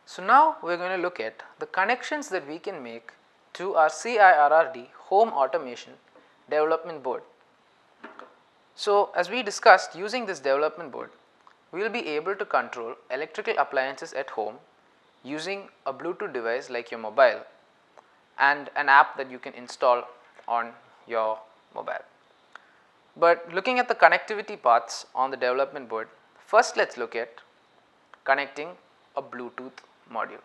So now we are going to look at the connections that we can make to our CIRRD home automation development board. So as we discussed, using this development board, we will be able to control electrical appliances at home using a Bluetooth device like your mobile and an app that you can install on your mobile. But looking at the connectivity paths on the development board, first let us look at connecting a Bluetooth module.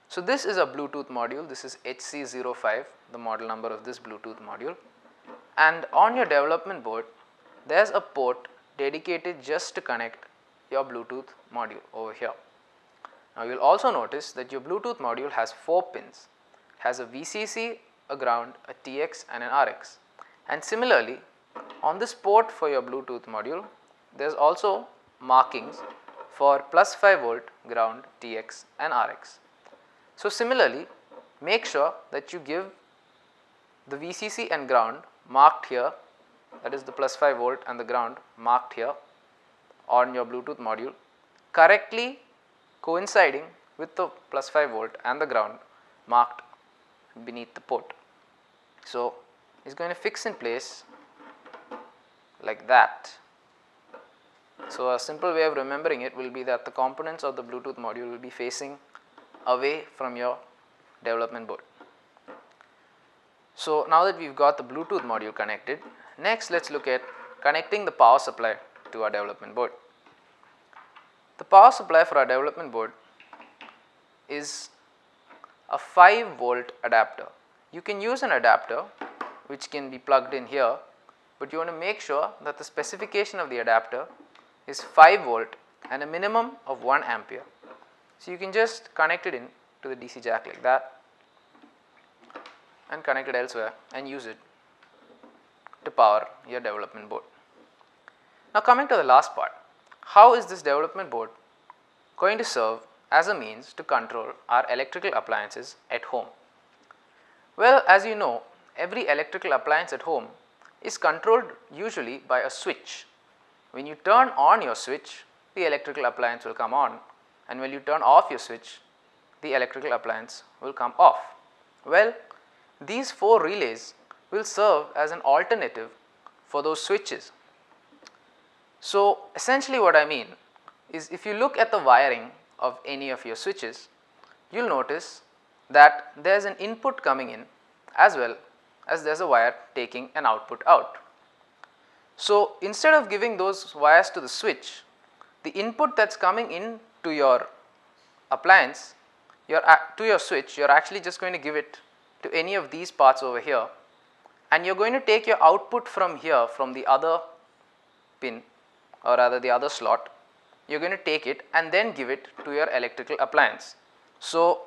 So this is a Bluetooth module, this is HC05, the model number of this Bluetooth module, and on your development board there is a port dedicated just to connect your Bluetooth module over here. Now you will also notice that your Bluetooth module has 4 pins, it has a VCC, a ground, a TX and an RX, and similarly on this port for your Bluetooth module there is also markings for plus 5 volt, ground, TX and RX. So similarly make sure that you give the VCC and ground marked here, that is the plus 5 volt and the ground marked here on your Bluetooth module, correctly coinciding with the plus 5 volt and the ground marked beneath the port. So it is going to fix in place like that. So a simple way of remembering it will be that the components of the Bluetooth module will be facing away from your development board. So now that we have got the Bluetooth module connected, next let us look at connecting the power supply to our development board. The power supply for our development board is a 5 volt adapter. You can use an adapter which can be plugged in here, but you want to make sure that the specification of the adapter is 5 volt and a minimum of 1 ampere. So you can just connect it in to the DC jack like that and connect it elsewhere and use it to power your development board. Now coming to the last part, how is this development board going to serve as a means to control our electrical appliances at home? Well, as you know, every electrical appliance at home is controlled usually by a switch. When you turn on your switch, the electrical appliance will come on, and when you turn off your switch, the electrical appliance will come off. Well, these 4 relays will serve as an alternative for those switches. So essentially what I mean is, if you look at the wiring of any of your switches, you will notice that there is an input coming in as well as there is a wire taking an output out. So instead of giving those wires to the switch, the input that is coming in to your appliance, to your switch, you are actually just going to give it to any of these parts over here, and you are going to take your output from here, from the other pin or rather the other slot, you are going to take it and then give it to your electrical appliance. So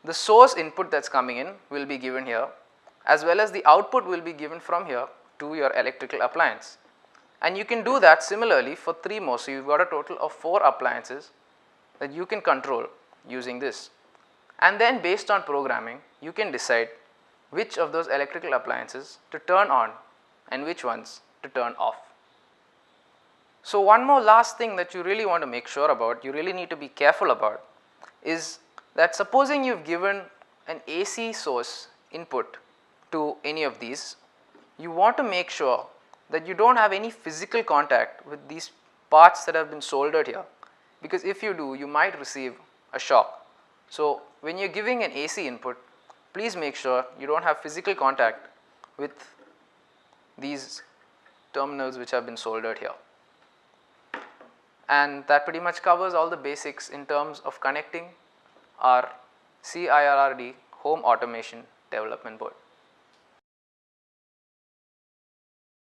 the source input that is coming in will be given here, as well as the output will be given from here to your electrical appliance, and you can do that similarly for 3 more. So you have got a total of 4 appliances that you can control using this, and then based on programming you can decide which of those electrical appliances to turn on and which ones to turn off. So one more last thing that you really want to make sure about, you really need to be careful about, is that supposing you have given an AC source input to any of these, you want to make sure that you do not have any physical contact with these parts that have been soldered here, because if you do, you might receive a shock. So when you are giving an AC input, please make sure you do not have physical contact with these terminals which have been soldered here. And that pretty much covers all the basics in terms of connecting our CIRRD home automation development board.